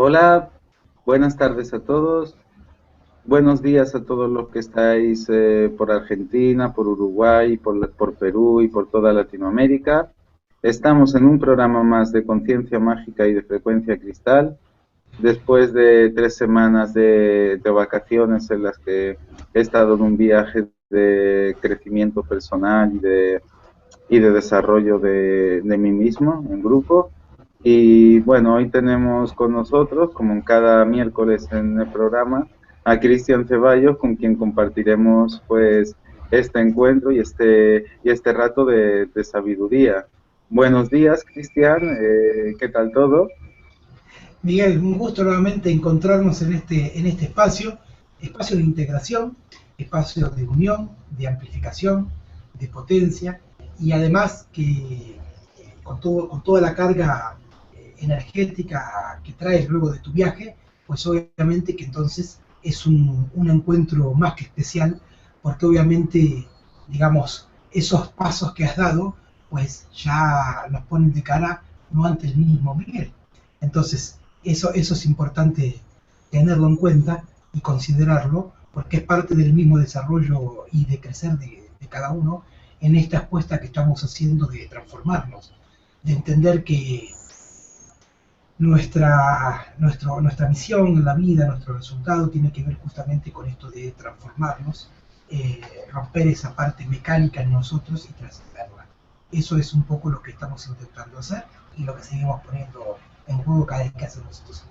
Hola, buenas tardes a todos. Buenos días a todos los que estáis por Argentina, por Uruguay, por Perú y por toda Latinoamérica. Estamos en un programa más de Conciencia Mágica y de Frecuencia Cristal. Después de 3 semanas de vacaciones en las que he estado en un viaje de crecimiento personal y de desarrollo de mí mismo en grupo. Y bueno, hoy tenemos con nosotros, como en cada miércoles en el programa, a Cristian Ceballos, con quien compartiremos pues este encuentro y este rato de sabiduría. Buenos días, Cristian, ¿qué tal todo? Miguel, un gusto nuevamente encontrarnos en este espacio de integración, espacio de unión, de amplificación, de potencia y además que con toda la carga energética que traes luego de tu viaje, pues obviamente que entonces es un encuentro más que especial porque obviamente, digamos, esos pasos que has dado, pues ya nos ponen de cara no ante el mismo Miguel. Entonces, eso es importante tenerlo en cuenta y considerarlo, porque es parte del mismo desarrollo y de crecer de cada uno en esta apuesta que estamos haciendo de transformarnos, de entender que nuestra misión en la vida, nuestro resultado, tiene que ver justamente con esto de transformarnos, romper esa parte mecánica en nosotros y trascenderla. Eso es un poco lo que estamos intentando hacer y lo que seguimos poniendo en juego cada vez que hacemos estos.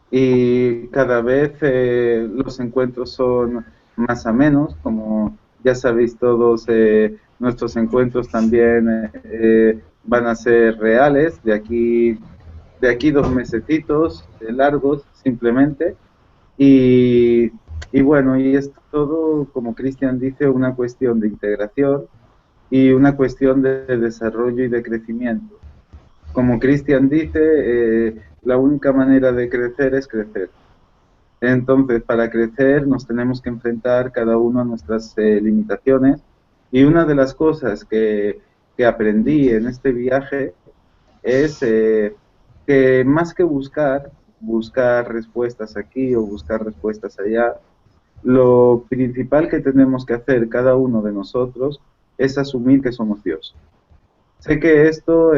Y cada vez los encuentros son más amenos, como ya sabéis todos, nuestros encuentros también van a ser reales de aquí 2 mesecitos largos simplemente. Y, y bueno, y es todo, como Cristian dice, una cuestión de integración y una cuestión de desarrollo y de crecimiento. Como Cristian dice, la única manera de crecer es crecer. Entonces, para crecer nos tenemos que enfrentar cada uno a nuestras limitaciones. Y una de las cosas que aprendí en este viaje es que más que buscar respuestas aquí o buscar respuestas allá, lo principal que tenemos que hacer cada uno de nosotros es asumir que somos Dios. Sé que esto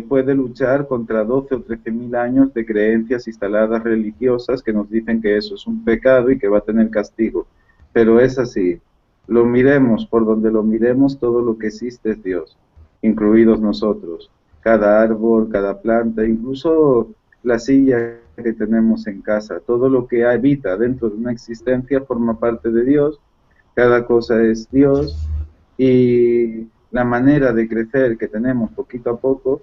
puede luchar contra 12 o 13 mil años de creencias instaladas religiosas que nos dicen que eso es un pecado y que va a tener castigo, pero es así. Lo miremos por donde lo miremos, todo lo que existe es Dios, incluidos nosotros. Cada árbol, cada planta, incluso la silla que tenemos en casa, todo lo que habita dentro de una existencia forma parte de Dios, cada cosa es Dios y la manera de crecer que tenemos poquito a poco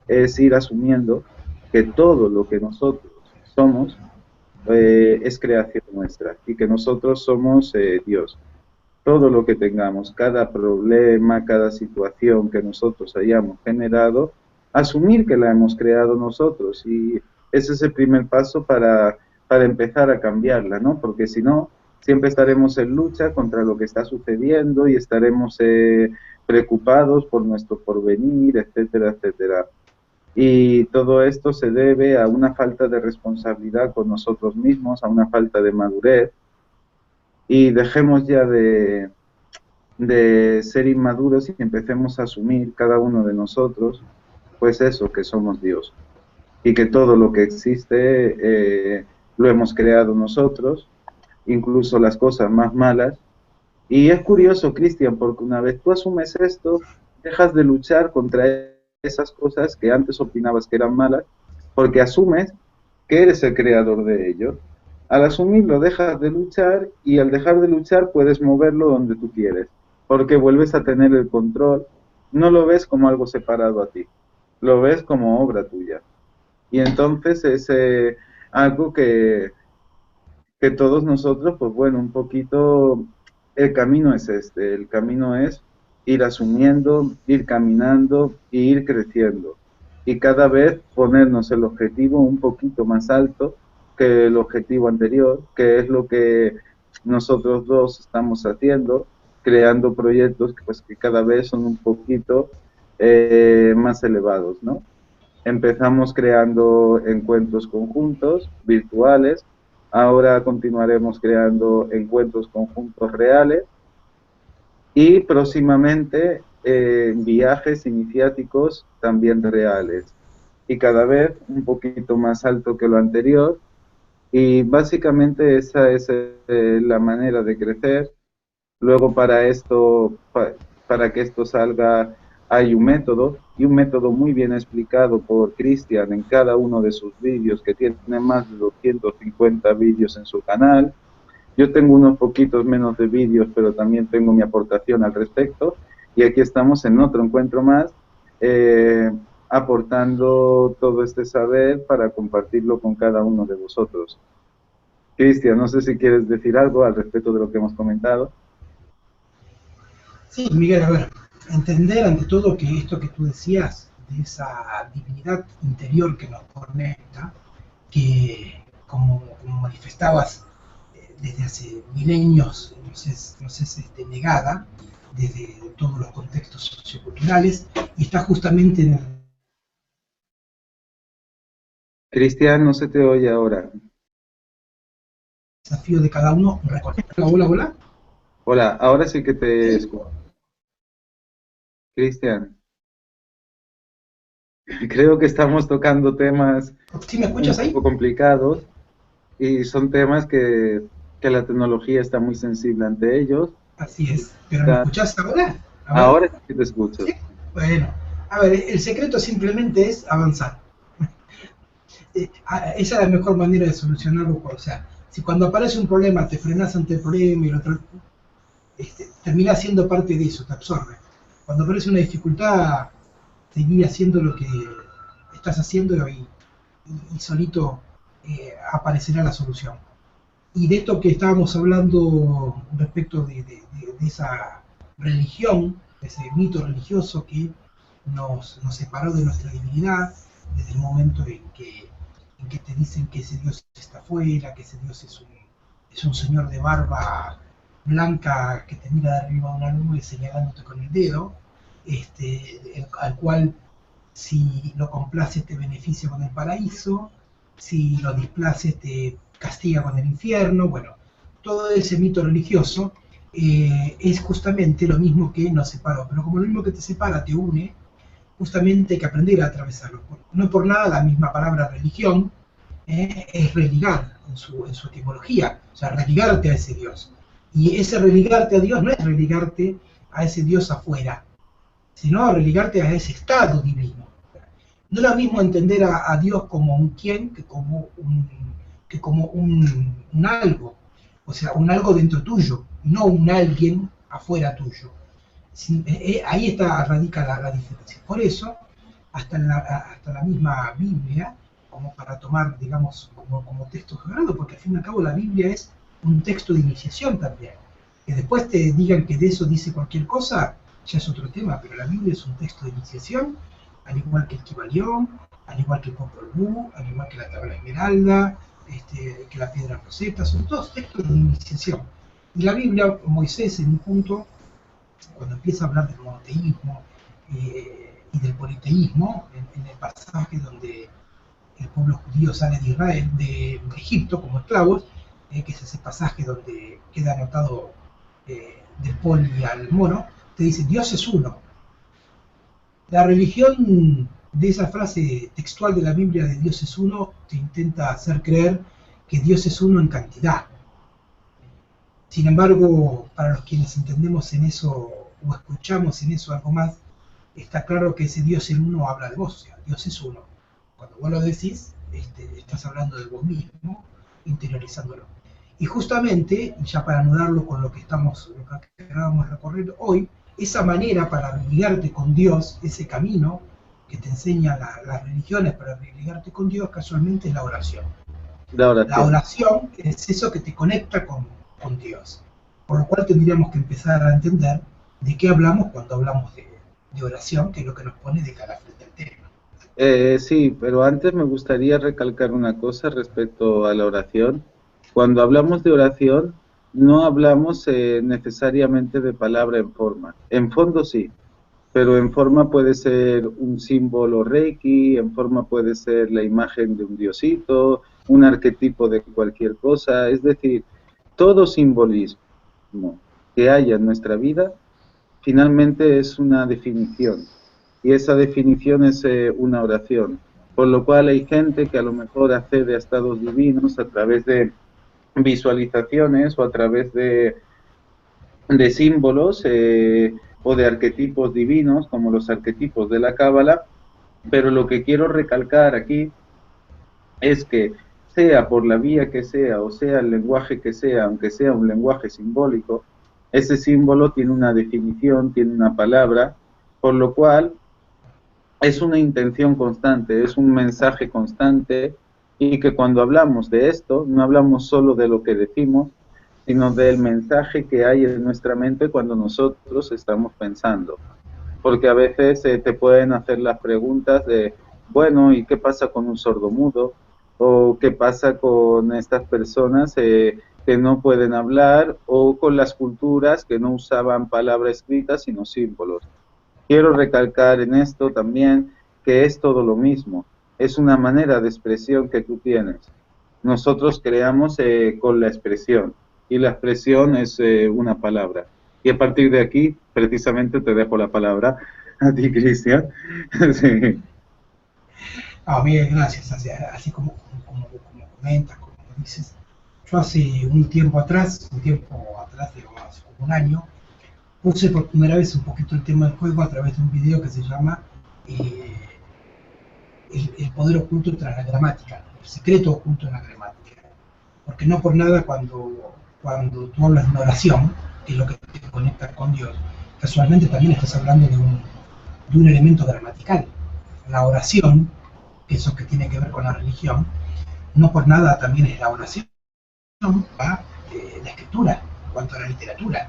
es ir asumiendo que todo lo que nosotros somos es creación nuestra y que nosotros somos Dios. Todo lo que tengamos, cada problema, cada situación que nosotros hayamos generado, asumir que la hemos creado nosotros y ese es el primer paso para empezar a cambiarla, ¿no? Porque si no, siempre estaremos en lucha contra lo que está sucediendo y estaremos preocupados por nuestro porvenir, etcétera, etcétera. Y todo esto se debe a una falta de responsabilidad con nosotros mismos, a una falta de madurez, y dejemos ya de ser inmaduros y empecemos a asumir cada uno de nosotros, pues eso, que somos Dios y que todo lo que existe lo hemos creado nosotros, incluso las cosas más malas. Y es curioso, Cristian, porque una vez tú asumes esto, dejas de luchar contra esas cosas que antes opinabas que eran malas, porque asumes que eres el creador de ello. Al asumirlo, dejas de luchar y al dejar de luchar puedes moverlo donde tú quieres, porque vuelves a tener el control. No lo ves como algo separado a ti, lo ves como obra tuya. Y entonces es algo que todos nosotros, pues bueno, un poquito, el camino es este, el camino es ir asumiendo, ir caminando e ir creciendo. Y cada vez ponernos el objetivo un poquito más alto que el objetivo anterior, que es lo que nosotros dos estamos haciendo, creando proyectos que, pues, que cada vez son un poquito más elevados, ¿no? Empezamos creando encuentros conjuntos, virtuales, ahora continuaremos creando encuentros conjuntos reales y próximamente viajes iniciáticos también reales y cada vez un poquito más alto que lo anterior y básicamente esa es la manera de crecer. Luego para esto, para que esto salga, hay un método y un método muy bien explicado por Cristian en cada uno de sus vídeos, que tiene más de 250 vídeos en su canal. Yo tengo unos poquitos menos de vídeos, pero también tengo mi aportación al respecto. Y aquí estamos en otro encuentro más, eh, aportando todo este saber para compartirlo con cada uno de vosotros. Cristian, no sé si quieres decir algo al respecto de lo que hemos comentado. Sí, Miguel, a ver, entender ante todo que esto que tú decías, de esa divinidad interior que nos conecta, que como manifestabas desde hace milenios nos es negada, desde todos los contextos socioculturales, y está justamente en el Cristian, no se te oye ahora. desafío de cada uno reconocer. Hola, hola. Hola, ahora sí que te Sí, escucho. Cristian, creo que estamos tocando temas ¿sí me un escuchas ahí? poco complicados y son temas que la tecnología está muy sensible ante ellos. Así es, pero ¿me escuchás ahora? A ver, Ahora sí que te escucho. ¿sí? Bueno, a ver, el secreto simplemente es avanzar. Esa es la mejor manera de solucionarlo. O sea, si cuando aparece un problema te frenas ante el problema y lo termina siendo parte de eso, te absorbe. Cuando aparece una dificultad, seguí haciendo lo que estás haciendo y solito aparecerá la solución. Y de esto que estábamos hablando respecto de esa religión, ese mito religioso que nos separó de nuestra divinidad, desde el momento en que te dicen que ese Dios está afuera, que ese Dios es un señor de barba blanca que te mira de arriba de una nube señalándote con el dedo, al cual si lo complaces te beneficia con el paraíso, si lo displaces te castiga con el infierno. Bueno, todo ese mito religioso es justamente lo mismo que nos separó, pero como lo mismo que te separa te une, justamente hay que aprender a atravesarlo. No por nada la misma palabra religión es religar en su etimología, o sea, religarte a ese Dios. Y ese religarte a Dios no es religarte a ese Dios afuera, sino a religarte a ese estado divino. No es lo mismo entender a Dios como un quién que como un algo, o sea, un algo dentro tuyo, no un alguien afuera tuyo. Ahí radica la diferencia. Por eso, hasta la misma Biblia, como para tomar, digamos, como texto sagrado, porque al fin y al cabo la Biblia es un texto de iniciación también. Que después te digan que de eso dice cualquier cosa, ya es otro tema, pero la Biblia es un texto de iniciación, al igual que el Kibalión, al igual que el Popol Vuh, al igual que la Tabla Esmeralda, que la Piedra Rosetta, son todos textos de iniciación. Y la Biblia, Moisés en un punto, cuando empieza a hablar del monoteísmo y del politeísmo, en el pasaje donde el pueblo judío sale de Israel, de Egipto como esclavos, que es ese pasaje donde queda anotado del poli al mono, te dice Dios es uno. La religión de esa frase textual de la Biblia de Dios es uno te intenta hacer creer que Dios es uno en cantidad. Sin embargo, para los quienes entendemos en eso o escuchamos en eso algo más, está claro que ese Dios en uno habla de vos, o sea, Dios es uno. Cuando vos lo decís, estás hablando de vos mismo, interiorizándolo. Y justamente, ya para anudarlo con lo que acabamos de recorrer hoy, esa manera para ligarte con Dios, ese camino que te enseñan las religiones para ligarte con Dios, casualmente es la oración. La La oración. oración es eso que te conecta con Dios. Por lo cual tendríamos que empezar a entender de qué hablamos cuando hablamos de oración, que es lo que nos pone de cara frente al tema. Sí, pero antes me gustaría recalcar una cosa respecto a la oración. Cuando hablamos de oración, no hablamos necesariamente de palabra en forma. En fondo sí, pero en forma puede ser un símbolo reiki, en forma puede ser la imagen de un diosito, un arquetipo de cualquier cosa, es decir, todo simbolismo que haya en nuestra vida finalmente es una definición, y esa definición es una oración, por lo cual hay gente que a lo mejor accede a estados divinos a través de visualizaciones o a través de símbolos o de arquetipos divinos, como los arquetipos de la Cábala, pero lo que quiero recalcar aquí es que sea por la vía que sea o sea el lenguaje que sea, aunque sea un lenguaje simbólico, ese símbolo tiene una definición, tiene una palabra, por lo cual es una intención constante, es un mensaje constante, y que cuando hablamos de esto, no hablamos solo de lo que decimos, sino del mensaje que hay en nuestra mente cuando nosotros estamos pensando. Porque a veces te pueden hacer las preguntas de, bueno, ¿y qué pasa con un sordomudo? ¿O qué pasa con estas personas que no pueden hablar? ¿O con las culturas que no usaban palabra escrita, sino símbolos? Quiero recalcar en esto también que es todo lo mismo. Es una manera de expresión que tú tienes. Nosotros creamos con la expresión, y la expresión es una palabra. Y a partir de aquí, precisamente te dejo la palabra a ti, Cristian. Sí. Miguel, gracias. Así como comentas, como dices, yo hace un tiempo atrás, digamos, como un año, puse por primera vez un poquito el tema del juego a través de un video que se llama eh, el poder oculto tras la gramática, el secreto oculto en la gramática. Porque no por nada cuando tú hablas de una oración, que es lo que te conecta con Dios, casualmente también estás hablando de un elemento gramatical. La oración, que eso que tiene que ver con la religión, no por nada también es la oración, ¿va? La escritura, en cuanto a la literatura.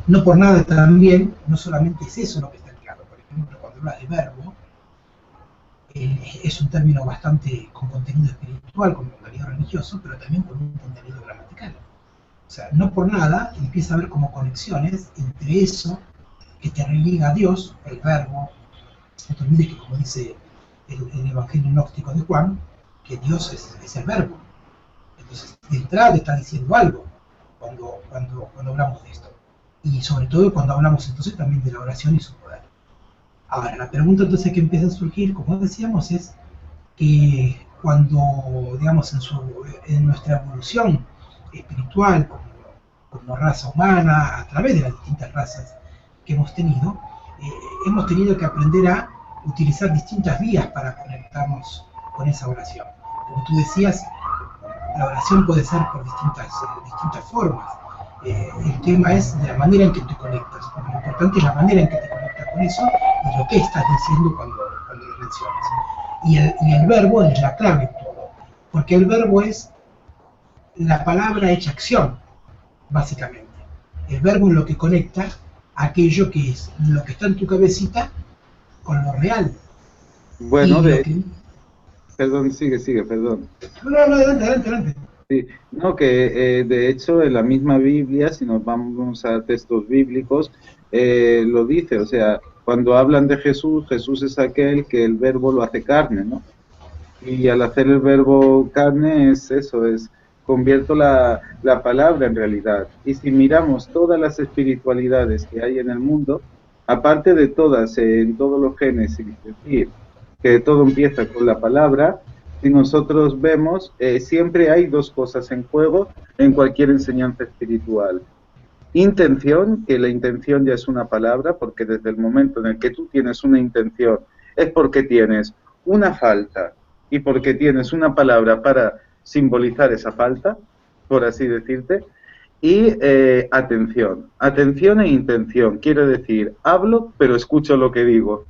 No por nada también, no solamente es eso lo que está ligado. Por ejemplo, cuando hablas de verbo, es un término bastante con contenido espiritual, con contenido religioso, pero también con un contenido gramatical. O sea, no por nada empieza a haber como conexiones entre eso que te religa a Dios, el verbo. No te olvides que, como dice el Evangelio gnóstico de Juan, que Dios es el verbo. Entonces, de entrada te está diciendo algo cuando hablamos de esto. Y sobre todo cuando hablamos entonces también de la oración y su poder. Ahora, la pregunta entonces que empieza a surgir, como decíamos, es que cuando, digamos, en nuestra evolución espiritual, como raza humana, a través de las distintas razas que hemos tenido que aprender a utilizar distintas vías para conectarnos con esa oración. Como tú decías, la oración puede ser por distintas formas. El tema es de la manera en que te conectas. Lo importante es la manera en que te conectas con eso y lo que estás diciendo cuando lo mencionas. Y el verbo es la clave en todo. Porque el verbo es la palabra hecha acción, básicamente. El verbo es lo que conecta aquello que es lo que está en tu cabecita con lo real. Bueno, perdón, sigue, perdón. No, adelante. Sí, no, que de hecho en la misma Biblia, si nos vamos a textos bíblicos, lo dice, o sea, cuando hablan de Jesús, Jesús es aquel que el verbo lo hace carne, ¿no? Y al hacer el verbo carne es eso, convierto la palabra en realidad. Y si miramos todas las espiritualidades que hay en el mundo, aparte de todas, en todos los génesis, es decir, que todo empieza con la palabra, si nosotros vemos, siempre hay dos cosas en juego en cualquier enseñanza espiritual. Intención, que la intención ya es una palabra, porque desde el momento en el que tú tienes una intención, es porque tienes una falta y porque tienes una palabra para simbolizar esa falta, por así decirte. Y atención e intención, quiere decir, hablo pero escucho lo que digo.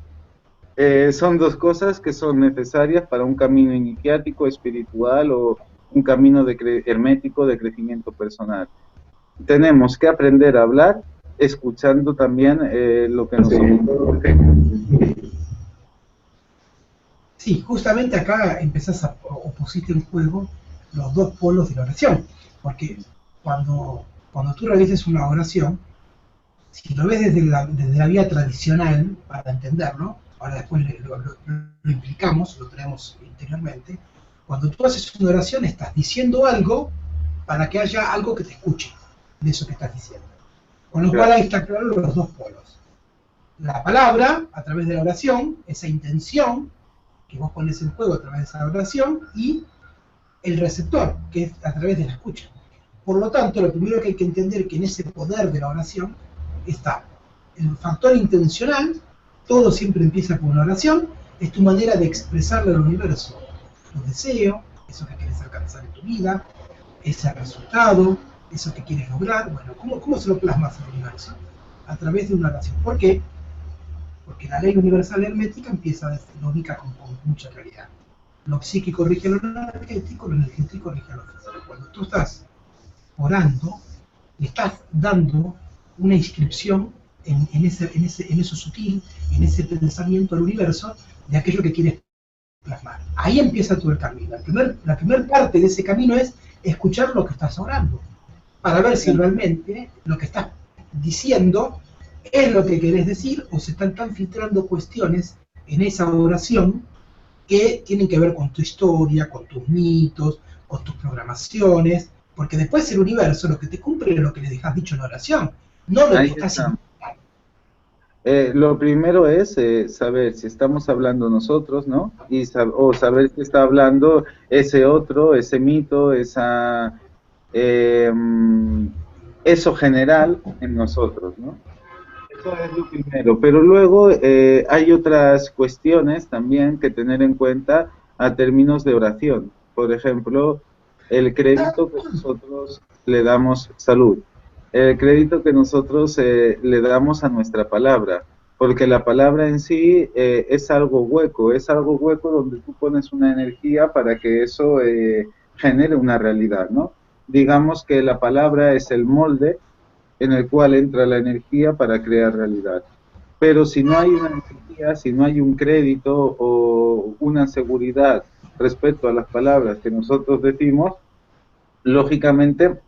Son dos cosas que son necesarias para un camino iniciático, espiritual, o un camino hermético de crecimiento personal. Tenemos que aprender a hablar escuchando también lo que nos ocurre. Sí, justamente acá o pusiste en juego los dos polos de la oración, porque cuando tú realices una oración, Si lo ves desde la vía tradicional, para entenderlo, ahora después lo implicamos, lo traemos interiormente, cuando tú haces una oración estás diciendo algo para que haya algo que te escuche de eso que estás diciendo. Con lo cual ahí está claro los dos polos. La palabra, a través de la oración, esa intención que vos pones en juego a través de esa oración, y el receptor, que es a través de la escucha. Por lo tanto, lo primero que hay que entender es que en ese poder de la oración está el factor intencional. Todo siempre empieza con una oración, es tu manera de expresarle al universo tu deseo, eso que quieres alcanzar en tu vida, ese resultado, eso que quieres lograr. Bueno, ¿cómo se lo plasmas al universo? A través de una oración. ¿Por qué? Porque la ley universal hermética empieza desde lógica con mucha claridad. Lo psíquico rige lo energético rige lo físico. Cuando tú estás orando, le estás dando una inscripción en eso sutil, en ese pensamiento al universo, de aquello que quieres plasmar. Ahí empieza todo el camino. La primera parte de ese camino es escuchar lo que estás orando, para ver si realmente lo que estás diciendo es lo que querés decir, o se están filtrando cuestiones en esa oración que tienen que ver con tu historia, con tus mitos, con tus programaciones, porque después el universo lo que te cumple es lo que le dejas dicho en la oración, no lo que estás inventando. Lo primero es saber si estamos hablando nosotros, ¿no? O saber si está hablando ese otro, ese mito, eso general en nosotros, ¿no? Eso es lo primero. Pero luego hay otras cuestiones también que tener en cuenta a términos de oración. Por ejemplo, el crédito que nosotros le damos, salud, el crédito que nosotros le damos a nuestra palabra, porque la palabra en sí es algo hueco donde tú pones una energía para que eso genere una realidad, ¿no? Digamos que la palabra es el molde en el cual entra la energía para crear realidad. Pero si no hay una energía, si no hay un crédito o una seguridad respecto a las palabras que nosotros decimos, lógicamente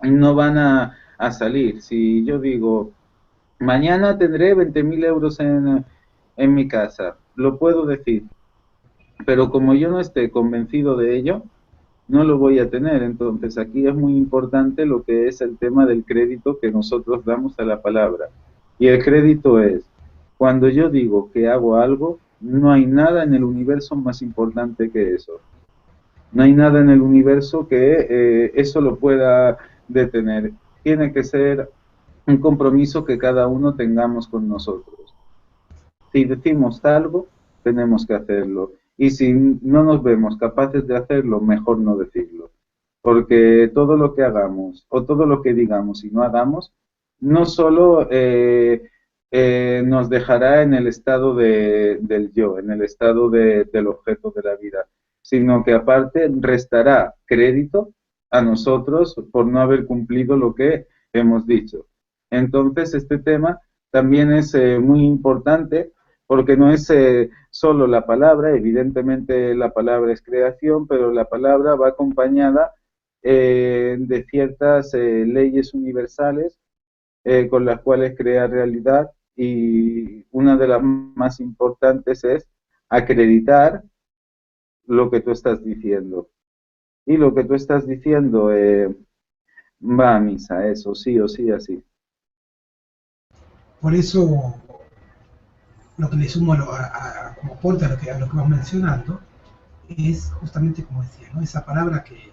no van a salir. Si yo digo, mañana tendré 20.000 euros en mi casa, lo puedo decir, pero como yo no esté convencido de ello, no lo voy a tener. Entonces aquí es muy importante lo que es el tema del crédito que nosotros damos a la palabra. Y el crédito es, cuando yo digo que hago algo, no hay nada en el universo más importante que eso. No hay nada en el universo que eso lo pueda detener. Tiene que ser un compromiso que cada uno tengamos con nosotros. Si decimos algo, tenemos que hacerlo. Y si no nos vemos capaces de hacerlo, mejor no decirlo. Porque todo lo que hagamos o todo lo que digamos y no hagamos, no solo nos dejará en el estado del yo, en el estado del objeto de la vida, sino que aparte restará crédito a nosotros por no haber cumplido lo que hemos dicho. Entonces, este tema también es muy importante porque no es solo la palabra, evidentemente la palabra es creación, pero la palabra va acompañada de ciertas leyes universales con las cuales crea realidad, y una de las más importantes es acreditar lo que tú estás diciendo. Y lo que tú estás diciendo va a misa, eso sí o sí, así. Por eso, lo que le sumo como aporte a lo que vas mencionando, es justamente como decía, ¿no? Esa palabra que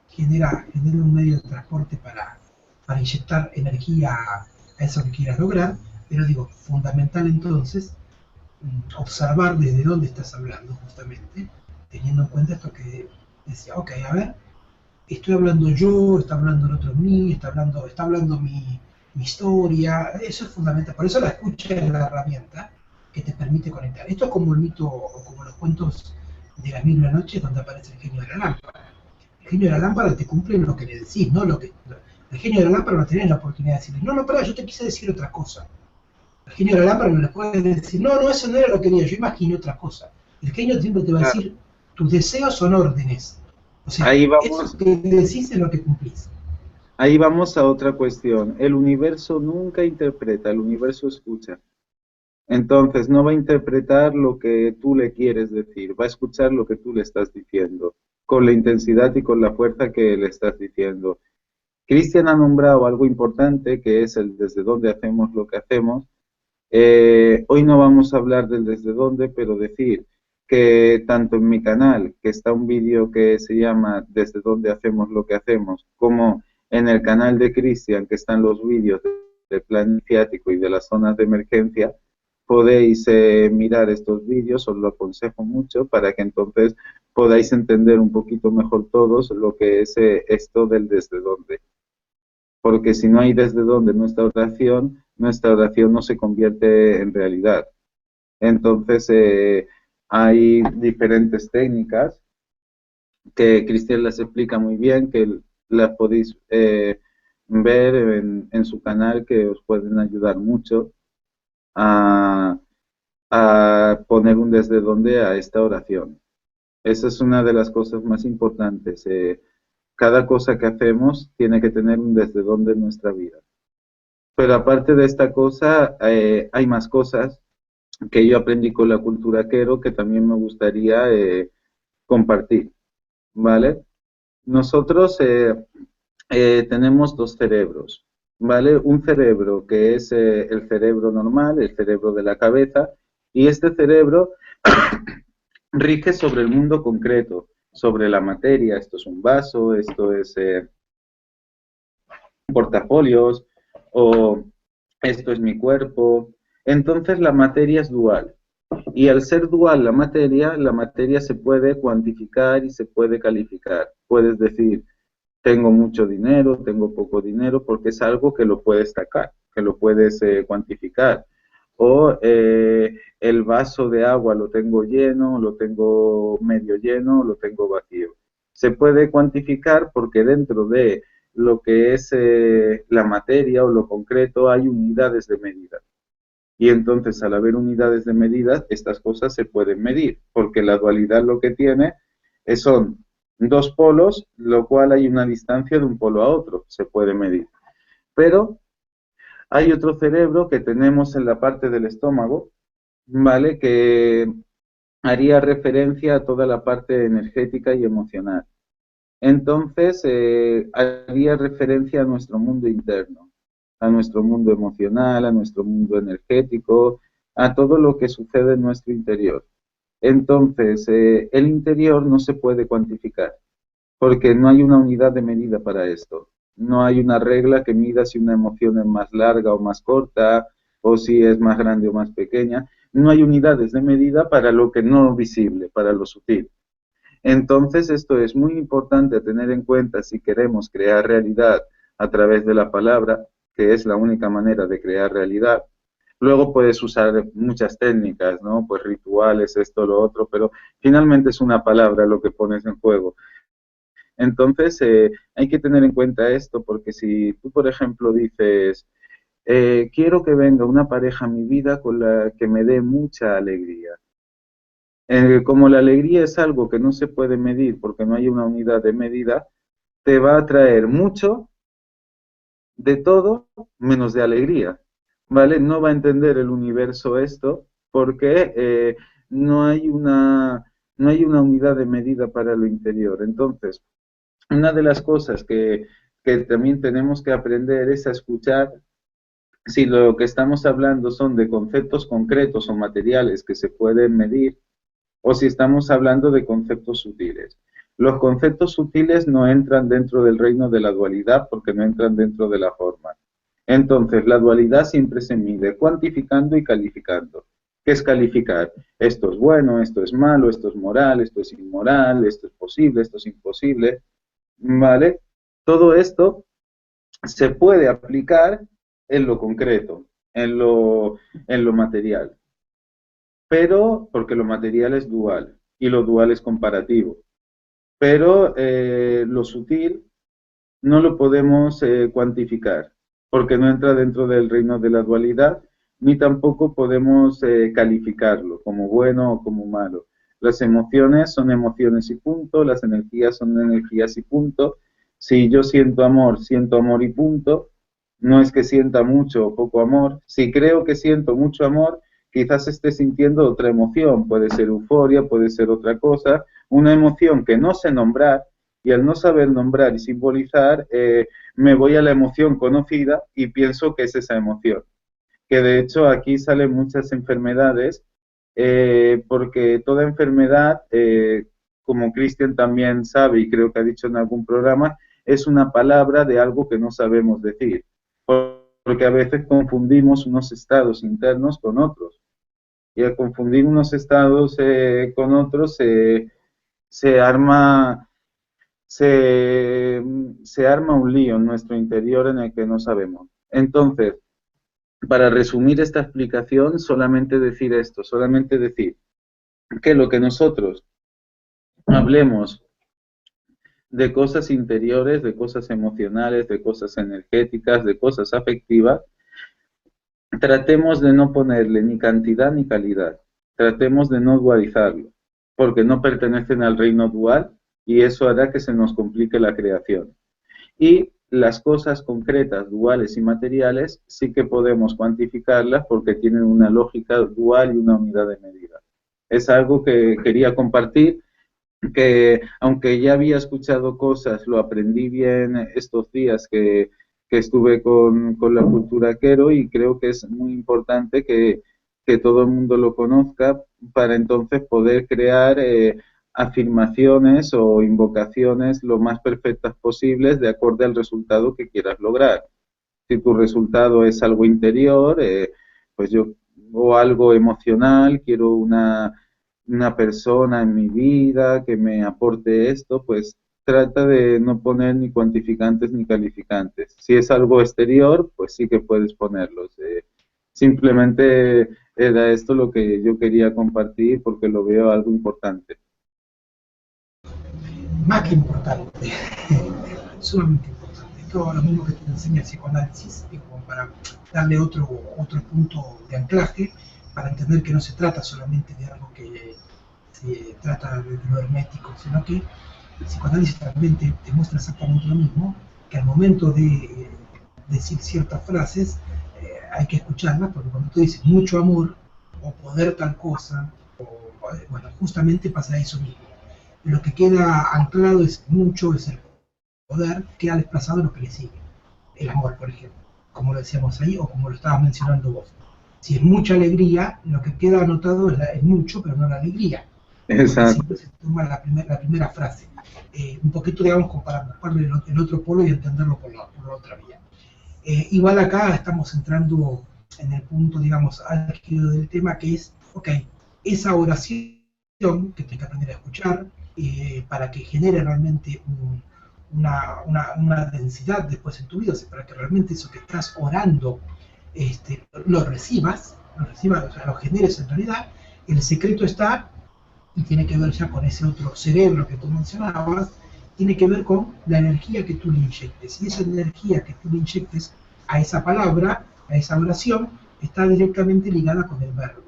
genera un medio de transporte para inyectar energía a eso que quieras lograr, pero digo, fundamental entonces observar desde dónde estás hablando, justamente, teniendo en cuenta esto que decía, ok, a ver, estoy hablando yo, está hablando el otro en mí, está hablando mi historia, eso es fundamental. Por eso la escucha es la herramienta que te permite conectar. Esto es como el mito, o como los cuentos de las 1000 y una noches, donde aparece el genio de la lámpara. El genio de la lámpara te cumple lo que le decís, no lo que... El genio de la lámpara no tenés la oportunidad de decirle, no, pero yo te quise decir otra cosa. El genio de la lámpara no le puede decir, no, eso no era lo que quería, yo imaginé otra cosa. El genio siempre te va a decir, tus deseos son órdenes. O sea, ahí vamos, eso que decís es lo que cumplís. ahí vamos a otra cuestión. El universo nunca interpreta, el universo escucha. Entonces, no va a interpretar lo que tú le quieres decir, va a escuchar lo que tú le estás diciendo, con la intensidad y con la fuerza que le estás diciendo. Cristian ha nombrado algo importante, que es el desde dónde hacemos lo que hacemos. Hoy no vamos a hablar del desde dónde, pero decir que tanto en mi canal, que está un vídeo que se llama Desde dónde hacemos lo que hacemos, como en el canal de Cristian, que están los vídeos del plan iniciático y de las zonas de emergencia, podéis mirar estos vídeos, os lo aconsejo mucho para que entonces podáis entender un poquito mejor todos lo que es esto del desde dónde. Porque si no hay desde dónde nuestra oración no se convierte en realidad. Entonces, hay diferentes técnicas que Cristian las explica muy bien, que las podéis ver en su canal, que os pueden ayudar mucho a, a poner un desde dónde a esta oración. Esa es una de las cosas más importantes. Cada cosa que hacemos tiene que tener un desde dónde en nuestra vida. Pero aparte de esta cosa, hay más cosas que yo aprendí con la cultura Quero que también me gustaría compartir, ¿vale? Nosotros tenemos dos cerebros, ¿vale? Un cerebro que es el cerebro normal, el cerebro de la cabeza, y este cerebro rige sobre el mundo concreto, sobre la materia. Esto es un vaso, esto es portafolios, o esto es mi cuerpo. Entonces la materia es dual. Y al ser dual la materia se puede cuantificar y se puede calificar. Puedes decir, tengo mucho dinero, tengo poco dinero, porque es algo que lo puedes sacar, que lo puedes cuantificar. O el vaso de agua lo tengo lleno, lo tengo medio lleno, lo tengo vacío. Se puede cuantificar porque dentro de lo que es la materia o lo concreto hay unidades de medida. Y entonces, al haber unidades de medida, estas cosas se pueden medir, porque la dualidad lo que tiene son dos polos, lo cual hay una distancia de un polo a otro, se puede medir. Pero hay otro cerebro que tenemos en la parte del estómago, ¿vale? Que haría referencia a toda la parte energética y emocional. Entonces, haría referencia a nuestro mundo interno, a nuestro mundo emocional, a nuestro mundo energético, a todo lo que sucede en nuestro interior. Entonces, el interior no se puede cuantificar, porque no hay una unidad de medida para esto. No hay una regla que mida si una emoción es más larga o más corta, o si es más grande o más pequeña. No hay unidades de medida para lo que no visible, para lo sutil. Entonces, esto es muy importante a tener en cuenta si queremos crear realidad a través de la palabra, que es la única manera de crear realidad. Luego puedes usar muchas técnicas, ¿no? Pues rituales, esto, lo otro, pero finalmente es una palabra lo que pones en juego. Entonces, hay que tener en cuenta esto, porque si tú, por ejemplo, dices, quiero que venga una pareja a mi vida con la que me dé mucha alegría. Como la alegría es algo que no se puede medir porque no hay una unidad de medida, te va a traer mucho de todo menos de alegría, ¿vale? No va a entender el universo esto porque no hay no hay una unidad de medida para lo interior. Entonces, una de las cosas que también tenemos que aprender es a escuchar si lo que estamos hablando son de conceptos concretos o materiales que se pueden medir, o si estamos hablando de conceptos sutiles. Los conceptos sutiles no entran dentro del reino de la dualidad porque no entran dentro de la forma. Entonces, la dualidad siempre se mide cuantificando y calificando. ¿Qué es calificar? Esto es bueno, esto es malo, esto es moral, esto es inmoral, esto es posible, esto es imposible, ¿vale? Todo esto se puede aplicar en lo concreto, en lo material, pero porque lo material es dual y lo dual es comparativo. Pero lo sutil no lo podemos cuantificar porque no entra dentro del reino de la dualidad, ni tampoco podemos calificarlo como bueno o como malo. Las emociones son emociones y punto, las energías son energías y punto, Si yo siento amor y punto. No es que sienta mucho o poco amor. Si creo que siento mucho amor, quizás esté sintiendo otra emoción. Puede ser euforia, puede ser otra cosa. Una emoción que no sé nombrar, y al no saber nombrar y simbolizar, me voy a la emoción conocida y pienso que es esa emoción. Que de hecho aquí salen muchas enfermedades, porque toda enfermedad, como Cristian también sabe y creo que ha dicho en algún programa, es una palabra de algo que no sabemos decir, porque a veces confundimos unos estados internos con otros, y al confundir unos estados con otros se arma, se arma un lío en nuestro interior en el que no sabemos. Entonces, para resumir esta explicación, solamente decir esto, solamente decir que lo que nosotros hablemos de cosas interiores, de cosas emocionales, de cosas energéticas, de cosas afectivas, tratemos de no ponerle ni cantidad ni calidad, tratemos de no dualizarlo, porque no pertenecen al reino dual y eso hará que se nos complique la creación. Y las cosas concretas, duales y materiales, sí que podemos cuantificarlas porque tienen una lógica dual y una unidad de medida. Es algo que quería compartir, que aunque ya había escuchado cosas, lo aprendí bien estos días que estuve con la cultura quero, y creo que es muy importante que todo el mundo lo conozca para entonces poder crear afirmaciones o invocaciones lo más perfectas posibles de acuerdo al resultado que quieras lograr. Si tu resultado es algo interior, pues yo, o algo emocional, quiero una persona en mi vida que me aporte esto, pues trata de no poner ni cuantificantes ni calificantes. Si es algo exterior, pues sí que puedes ponerlos. Simplemente era esto lo que yo quería compartir porque lo veo algo importante. Más que importante, sumamente importante. Todo lo mismo que te enseña el psicoanálisis, y como para darle otro punto de anclaje, para entender que no se trata solamente de algo que se trata de lo hermético, sino que el psicoanálisis también te muestra exactamente lo mismo, que al momento de decir ciertas frases hay que escucharlas, porque cuando tú dices mucho amor o poder tal cosa, bueno, justamente pasa eso mismo. Lo que queda anclado es mucho, es el poder, queda desplazado en lo que le sigue. El amor, por ejemplo, como lo decíamos ahí, o como lo estabas mencionando vos. Si es mucha alegría, lo que queda anotado es mucho, pero no la alegría. Porque siempre se toma la primera frase. Un poquito, digamos, como para buscarle el otro polo y entenderlo por la otra vía. Igual acá estamos entrando en el punto, digamos, álgido del tema, que es, ok, esa oración que tienes que aprender a escuchar para que genere realmente una densidad después en tu vida, o sea, para que realmente eso que estás orando lo recibas, o sea, lo generes en realidad. El secreto está, y tiene que ver ya con ese otro cerebro que tú mencionabas, tiene que ver con la energía que tú le inyectes. Y esa energía que tú le inyectes a esa palabra, a esa oración, está directamente ligada con el verbo.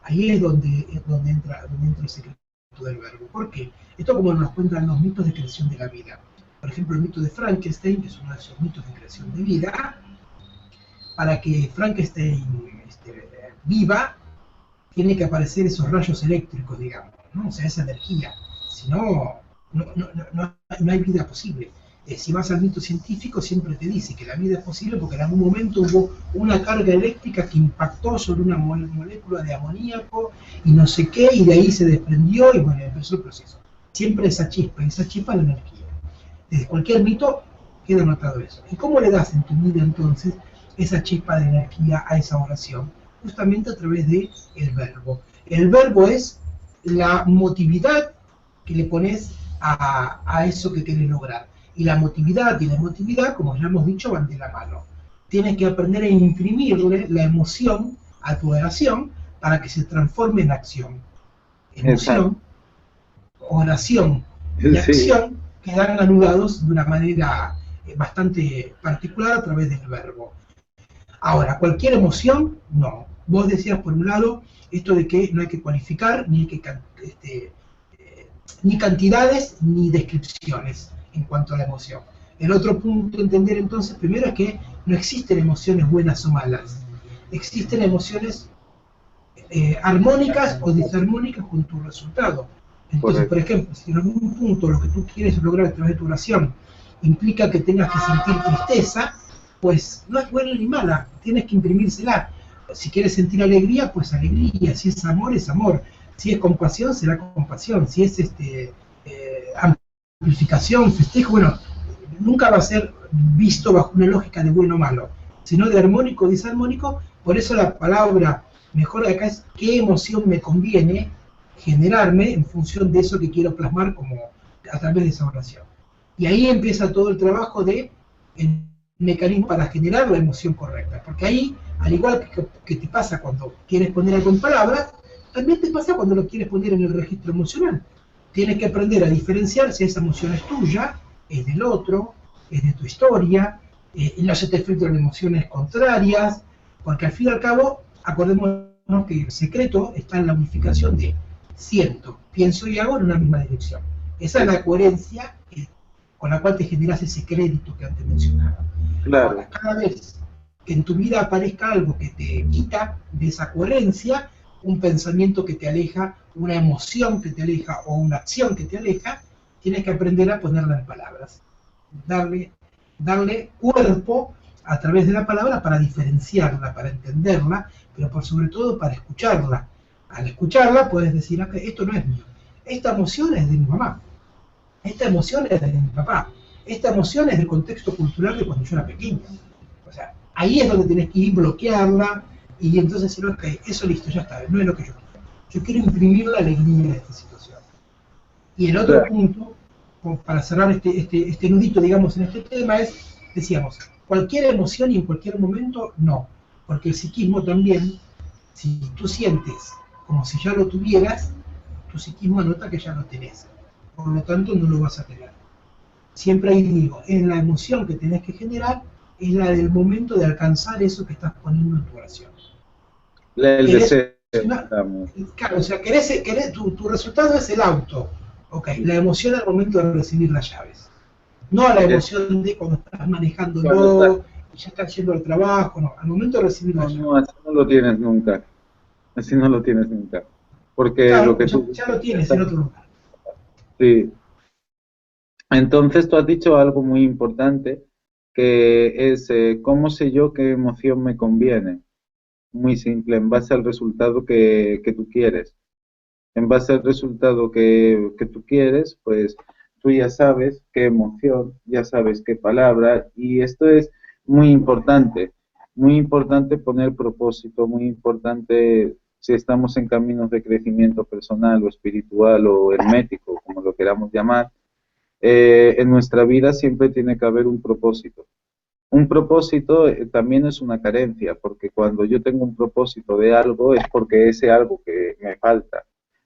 Ahí es donde entra el secreto del verbo. ¿Por qué? Esto como nos cuentan los mitos de creación de la vida. Por ejemplo, el mito de Frankenstein, que es uno de esos mitos de creación de vida. Para que Frankenstein viva, tiene que aparecer esos rayos eléctricos, digamos, ¿no? O sea, esa energía. Si no, no hay vida posible. Si vas al mito científico, siempre te dice que la vida es posible porque en algún momento hubo una carga eléctrica que impactó sobre una molécula de amoníaco y no sé qué, y de ahí se desprendió y bueno, empezó el proceso. Siempre esa chispa es la energía. Desde cualquier mito queda anotado eso. ¿Y cómo le das en tu vida entonces esa chispa de energía a esa oración? Justamente a través del verbo. El verbo es la motividad que le pones a eso que quieres lograr. Y la motividad y la emotividad, como ya hemos dicho, van de la mano. Tienes que aprender a imprimirle la emoción a tu oración para que se transforme en acción. Emoción, oración y acción quedan anudados de una manera bastante particular a través del verbo. Ahora, cualquier emoción, no. Vos decías por un lado esto de que no hay que cualificar, ni cantidades, ni descripciones en cuanto a la emoción. El otro punto a entender entonces, primero, es que no existen emociones buenas o malas. Existen emociones armónicas o disarmónicas con tu resultado. Entonces, por correcto. ejemplo, si en algún punto lo que tú quieres lograr a través de tu oración implica que tengas que sentir tristeza, pues no es buena ni mala, tienes que imprimírsela. Si quieres sentir alegría, pues alegría. Si es amor, es amor. Si es compasión, será compasión. Si es amplificación, festejo, bueno, nunca va a ser visto bajo una lógica de bueno o malo, sino de armónico o disarmónico. Por eso la palabra mejor de acá es qué emoción me conviene generarme en función de eso que quiero plasmar como a través de esa oración. Y ahí empieza todo el trabajo de el mecanismo para generar la emoción correcta, porque ahí, al igual que te pasa cuando quieres poner algo en palabras, también te pasa cuando lo quieres poner en el registro emocional. Tienes que aprender a diferenciar si esa emoción es tuya, es del otro, es de tu historia, no se te filtran emociones contrarias, porque al fin y al cabo, acordémonos que el secreto está en la unificación de siento, pienso y hago en una misma dirección. Esa es la coherencia con la cual te generas ese crédito que antes mencionaba. Ahora, Claro, cada vez que en tu vida aparezca algo que te quita de esa coherencia, un pensamiento que te aleja, una emoción que te aleja o una acción que te aleja, tienes que aprender a ponerla en palabras. Darle, darle cuerpo a través de la palabra para diferenciarla, para entenderla, pero por sobre todo para escucharla. Al escucharla puedes decir, okay, esto no es mío, esta emoción es de mi mamá, esta emoción es de mi papá, esta emoción es del contexto cultural de cuando yo era pequeño. O sea, ahí es donde tenés que ir, bloquearla y entonces decir, ok, eso listo, ya está, no es lo que yo quiero. Yo quiero imprimir la alegría de esta situación. Y el otro claro. punto, para cerrar este nudito, digamos, en este tema es, decíamos, cualquier emoción y en cualquier momento, no. Porque el psiquismo también, si tú sientes como si ya lo tuvieras, tu psiquismo anota que ya lo tenés. Por lo tanto, no lo vas a tener. Siempre ahí digo, en la emoción que tenés que generar es la del momento de alcanzar eso que estás poniendo en tu oración. El ¿Querés deseo, una, digamos. claro, o sea, tu resultado es el auto. Ok, la emoción al momento de recibir las llaves. No a la Es emoción de cuando estás cuando estás. manejándolo y ya estás yendo al trabajo, no, al momento de recibir No, las no, llaves. así no lo tienes nunca. Así no lo tienes nunca. Porque lo Claro, que ya, tú ya lo tienes estás. en otro lugar. Sí. Entonces tú has dicho algo muy importante, que es cómo sé yo qué emoción me conviene. Muy simple, en base al resultado que tú quieres. En base al resultado que tú quieres, pues tú ya sabes qué emoción, ya sabes qué palabra, y esto es muy importante poner propósito, muy importante si estamos en caminos de crecimiento personal o espiritual o hermético, como lo queramos llamar, en nuestra vida siempre tiene que haber un propósito. Un propósito también es una carencia, porque cuando yo tengo un propósito de algo es porque ese algo que me falta,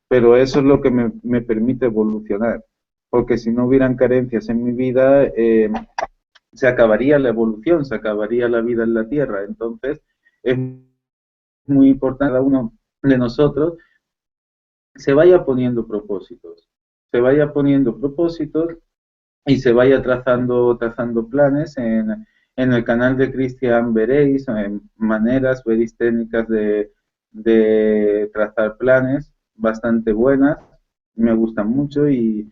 pero eso es lo que me permite evolucionar, porque si no hubieran carencias en mi vida, se acabaría la evolución, se acabaría la vida en la Tierra. Entonces, es muy importante que cada uno de nosotros se vaya poniendo propósitos, se vaya poniendo propósitos y se vaya trazando planes. En el canal de Cristian veréis maneras, veréis técnicas de trazar planes bastante buenas, me gustan mucho y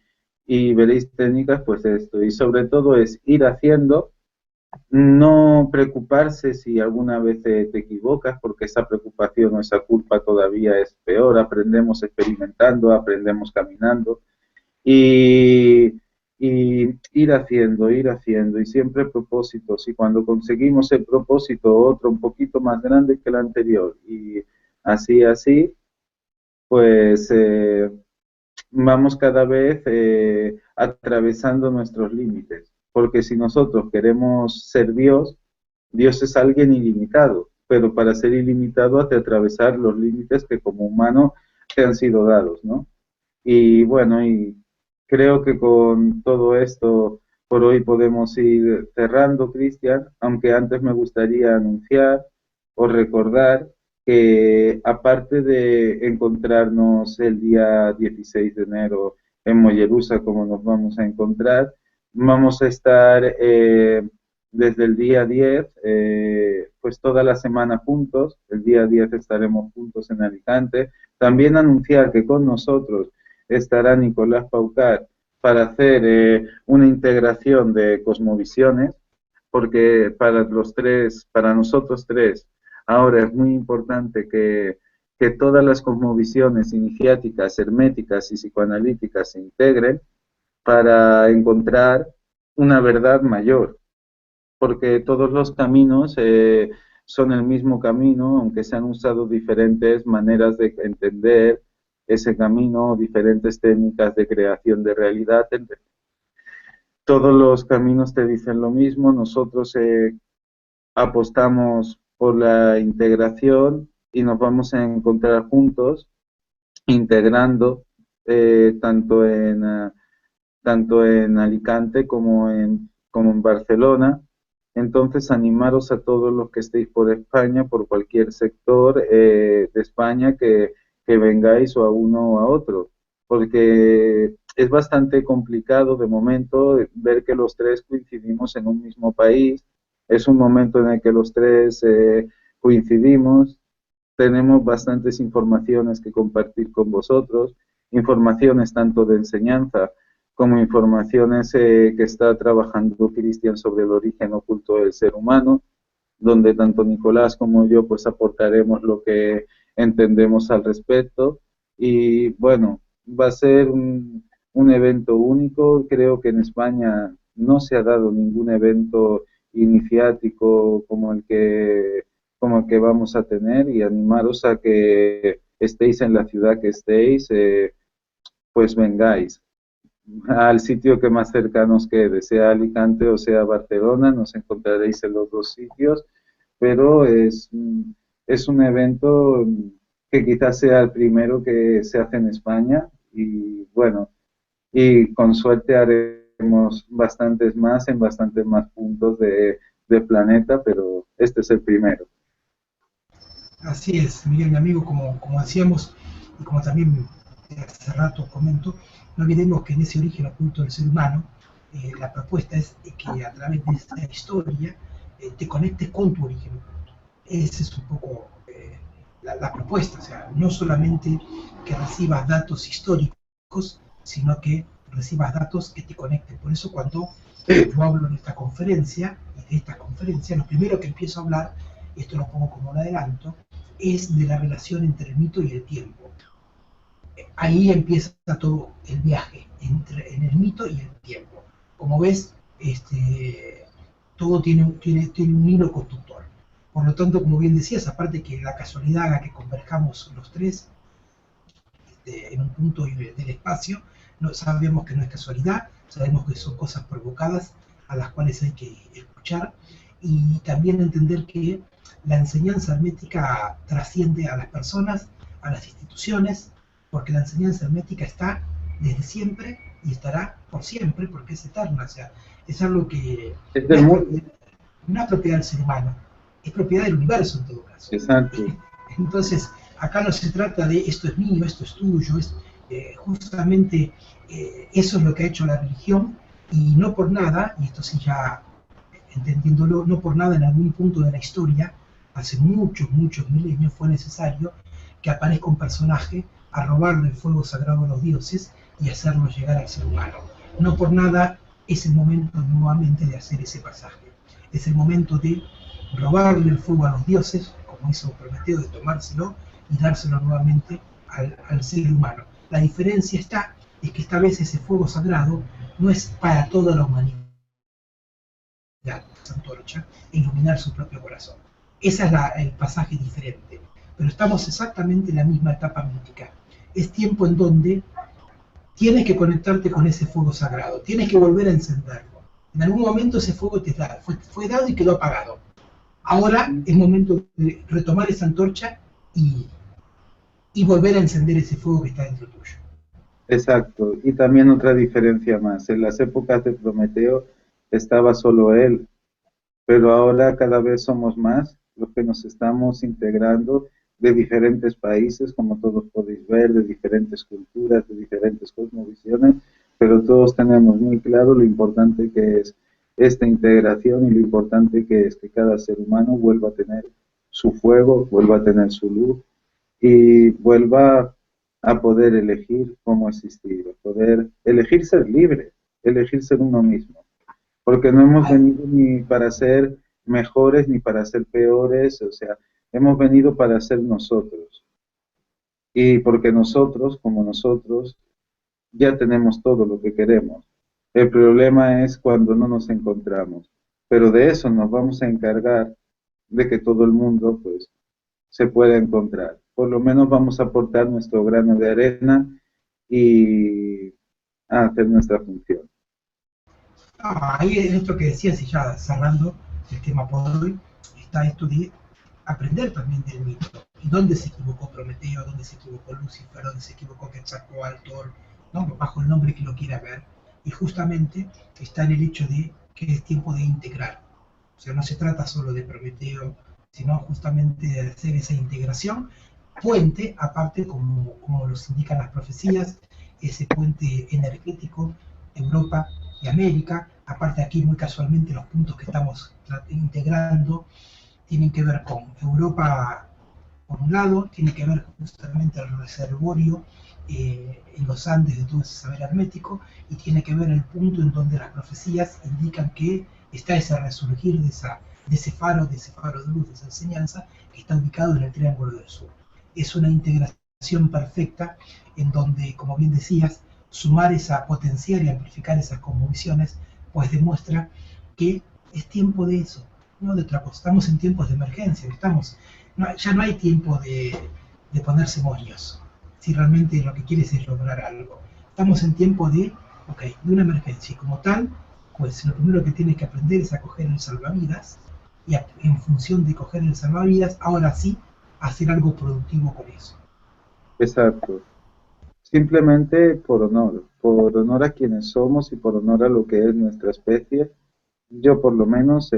veréis técnicas, pues esto, y sobre todo es ir haciendo, no preocuparse si alguna vez te equivocas, porque esa preocupación o esa culpa todavía es peor, aprendemos experimentando, aprendemos caminando y, y ir haciendo y siempre propósitos y cuando conseguimos el propósito otro un poquito más grande que el anterior y así, pues vamos cada vez atravesando nuestros límites, porque si nosotros queremos ser Dios, Dios es alguien ilimitado, pero para ser ilimitado has de atravesar los límites que como humano te han sido dados, ¿no? Y bueno, y creo que con todo esto por hoy podemos ir cerrando, Cristian, aunque antes me gustaría anunciar o recordar que aparte de encontrarnos el día 16 de enero en Mollerusa, como nos vamos a encontrar, Vamos a estar desde el día 10, pues toda la semana juntos. El día 10 estaremos juntos en Alicante. También anunciar que con nosotros estará Nicolás Paucar para hacer una integración de cosmovisiones, porque para los tres, para nosotros tres, ahora es muy importante que todas las cosmovisiones iniciáticas, herméticas y psicoanalíticas se integren para encontrar una verdad mayor, porque todos los caminos son el mismo camino, aunque se han usado diferentes maneras de entender ese camino, diferentes técnicas de creación de realidad. Todos los caminos te dicen lo mismo. Nosotros apostamos por la integración y nos vamos a encontrar juntos, integrando tanto en Alicante como en Barcelona. Entonces, animaros a todos los que estéis por España, por cualquier sector de España, que vengáis o a uno o a otro, porque es bastante complicado de momento ver que los tres coincidimos en un mismo país. Es un momento en el que los tres coincidimos, tenemos bastantes informaciones que compartir con vosotros, informaciones tanto de enseñanza como informaciones que está trabajando Cristian sobre el origen oculto del ser humano, donde tanto Nicolás como yo pues aportaremos lo que entendemos al respecto. Y bueno, va a ser un evento único. Creo que en España no se ha dado ningún evento iniciático como el que vamos a tener, y animaros a que estéis en la ciudad que estéis, pues vengáis al sitio que más cerca nos quede, sea Alicante o sea Barcelona. Nos encontraréis en los dos sitios, pero es un evento que quizás sea el primero que se hace en España, y bueno, y con suerte haremos bastantes más en bastantes más puntos de planeta, pero este es el primero. Así es, Miguel, mi amigo, como decíamos, y como también hace rato comento, no olvidemos que en ese origen oculto del ser humano, la propuesta es que a través de esta historia te conectes con tu origen oculto. Esa es un poco la propuesta, o sea, no solamente que recibas datos históricos, sino que recibas datos que te conecten. Por eso cuando yo hablo en esta conferencia, y de esta conferencia, lo primero que empiezo a hablar, esto lo pongo como un adelanto, es de la relación entre el mito y el tiempo. Ahí empieza todo el viaje en el mito y el tiempo. Como ves, todo tiene un hilo conductor. Por lo tanto, como bien decías, aparte que la casualidad haga que converjamos los tres en un punto del espacio, no, sabemos que no es casualidad, sabemos que son cosas provocadas a las cuales hay que escuchar, y también entender que la enseñanza hermética trasciende a las personas, a las instituciones, porque la enseñanza hermética está desde siempre y estará por siempre, porque es eterna, o sea, es algo que Es del mundo. no es propiedad del ser humano, es propiedad del universo en todo caso. Exacto. Entonces, acá no se trata de esto es mío, esto es tuyo, justamente eso es lo que ha hecho la religión, y no por nada, y esto sí ya entendiéndolo, no por nada en algún punto de la historia, hace muchos, muchos milenios, fue necesario que aparezca un personaje a robarle el fuego sagrado a los dioses y hacerlo llegar al ser humano. No por nada es el momento nuevamente de hacer ese pasaje. Es el momento de robarle el fuego a los dioses, como hizo Prometeo, de tomárselo y dárselo nuevamente al ser humano. La diferencia es que esta vez ese fuego sagrado no es para toda la humanidad, antorcha, e iluminar su propio corazón. Ese es el pasaje diferente. Pero estamos exactamente en la misma etapa mítica. Es tiempo en donde tienes que conectarte con ese fuego sagrado, tienes que volver a encenderlo. En algún momento ese fuego fue dado y quedó apagado. Ahora es momento de retomar esa antorcha y volver a encender ese fuego que está dentro tuyo. Exacto. Y también otra diferencia más. En las épocas de Prometeo estaba solo él, pero ahora cada vez somos más los que nos estamos integrando de diferentes países, como todos podéis ver, de diferentes culturas, de diferentes cosmovisiones, pero todos tenemos muy claro lo importante que es esta integración y lo importante que es que cada ser humano vuelva a tener su fuego, vuelva a tener su luz y vuelva a poder elegir cómo existir, a poder elegir ser libre, elegir ser uno mismo, porque no hemos venido ni para ser mejores ni para ser peores, o sea, hemos venido para ser nosotros. Y porque nosotros, como nosotros, ya tenemos todo lo que queremos. El problema es cuando no nos encontramos. Pero de eso nos vamos a encargar, de que todo el mundo pues se pueda encontrar. Por lo menos vamos a aportar nuestro grano de arena y a hacer nuestra función. Ahí en esto que decías, y ya cerrando el tema por hoy, está esto de aprender también del mito. ¿Y dónde se equivocó Prometeo? ¿Dónde se equivocó Lucifer? ¿Dónde se equivocó Quetzalcóatl, Thor? ¿No? Bajo el nombre que lo quiera ver. Y justamente está en el hecho de que es tiempo de integrar. O sea, no se trata solo de Prometeo, sino justamente de hacer esa integración, puente, aparte, como los indican las profecías, ese puente energético, Europa y América. Aparte aquí, muy casualmente, los puntos que estamos integrando tienen que ver con Europa, por un lado, tiene que ver justamente el reservorio en los Andes de todo ese saber hermético, y tiene que ver el punto en donde las profecías indican que está ese resurgir de ese faro de luz, de esa enseñanza, que está ubicado en el Triángulo del Sur. Es una integración perfecta en donde, como bien decías, sumar esa, potenciar y amplificar esas cosmovisiones, pues demuestra que es tiempo de eso, no de otra cosa. Estamos en tiempos de emergencia, ya no hay tiempo de ponerse moños, si realmente lo que quieres es lograr algo. Estamos en tiempo de una emergencia, y como tal, pues lo primero que tienes que aprender es a coger el salvavidas, y en función de coger el salvavidas, ahora sí, hacer algo productivo con eso. Exacto. Simplemente por honor a quienes somos y por honor a lo que es nuestra especie. Yo por lo menos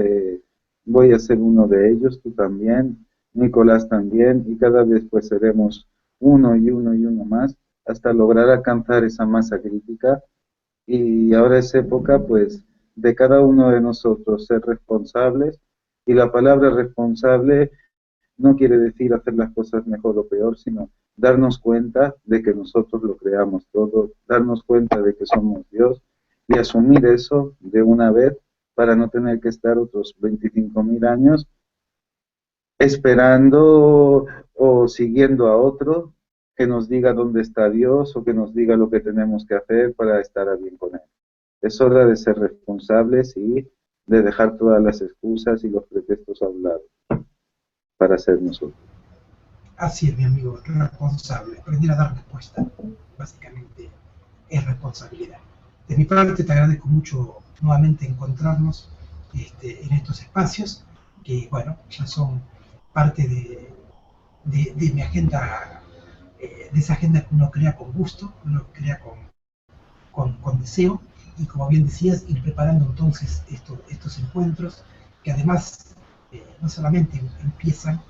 voy a ser uno de ellos, tú también, Nicolás también, y cada vez pues seremos uno y uno y uno más hasta lograr alcanzar esa masa crítica. Y ahora es época pues de cada uno de nosotros ser responsables, y la palabra responsable no quiere decir hacer las cosas mejor o peor, sino darnos cuenta de que nosotros lo creamos todo, darnos cuenta de que somos Dios y asumir eso de una vez para no tener que estar otros 25.000 años esperando o siguiendo a otro que nos diga dónde está Dios o que nos diga lo que tenemos que hacer para estar a bien con Él. Es hora de ser responsables y de dejar todas las excusas y los pretextos a un lado para ser nosotros. Así es, mi amigo, responsable. Aprender a dar respuesta, básicamente, es responsabilidad. De mi parte, te agradezco mucho nuevamente encontrarnos en estos espacios, que, bueno, ya son parte de mi agenda, de esa agenda que uno crea con gusto, que uno crea con deseo, y como bien decías, ir preparando entonces estos encuentros, que además no solamente empiezan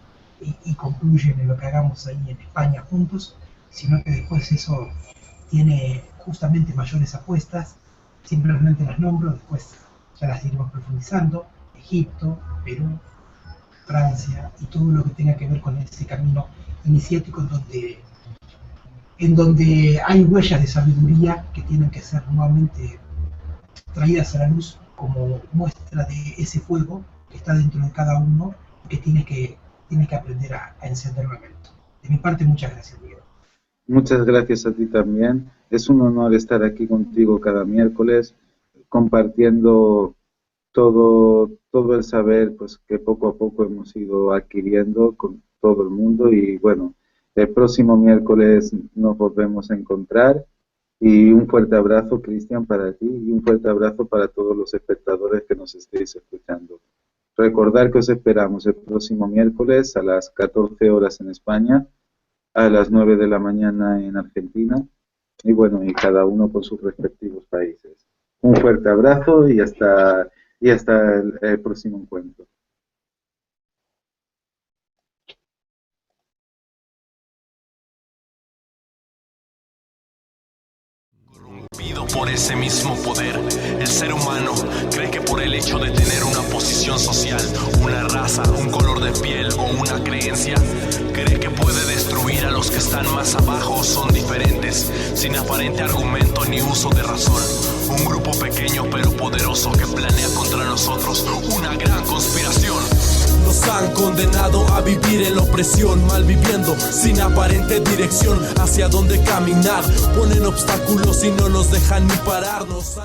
y concluyen en lo que hagamos ahí en España juntos, sino que después eso tiene justamente mayores apuestas. Simplemente las nombro, después ya las iremos profundizando: Egipto, Perú, Francia, y todo lo que tenga que ver con ese camino iniciático en donde hay huellas de sabiduría que tienen que ser nuevamente traídas a la luz como muestra de ese fuego que está dentro de cada uno, que tiene que aprender a encender nuevamente. De mi parte, muchas gracias, Miguel. Muchas gracias a ti también. Es un honor estar aquí contigo cada miércoles, compartiendo todo el saber pues, que poco a poco hemos ido adquiriendo con todo el mundo. Y bueno, el próximo miércoles nos volvemos a encontrar. Y un fuerte abrazo, Cristian, para ti, y un fuerte abrazo para todos los espectadores que nos estéis escuchando. Recordar que os esperamos el próximo miércoles a las 14 horas en España, a las 9 de la mañana en Argentina, y bueno, y cada uno con sus respectivos países. Un fuerte abrazo y hasta el próximo encuentro. Corrompido por ese mismo poder. El ser humano cree que por el hecho de tener una posición social, una raza, un color de piel o una creencia, cree que puede destruir a los que están más abajo o son diferentes, sin aparente argumento ni uso de razón. Un grupo pequeño pero poderoso que planea contra nosotros una gran conspiración. Nos han condenado a vivir en la opresión, mal viviendo, sin aparente dirección hacia dónde caminar. Ponen obstáculos y no nos dejan ni pararnos.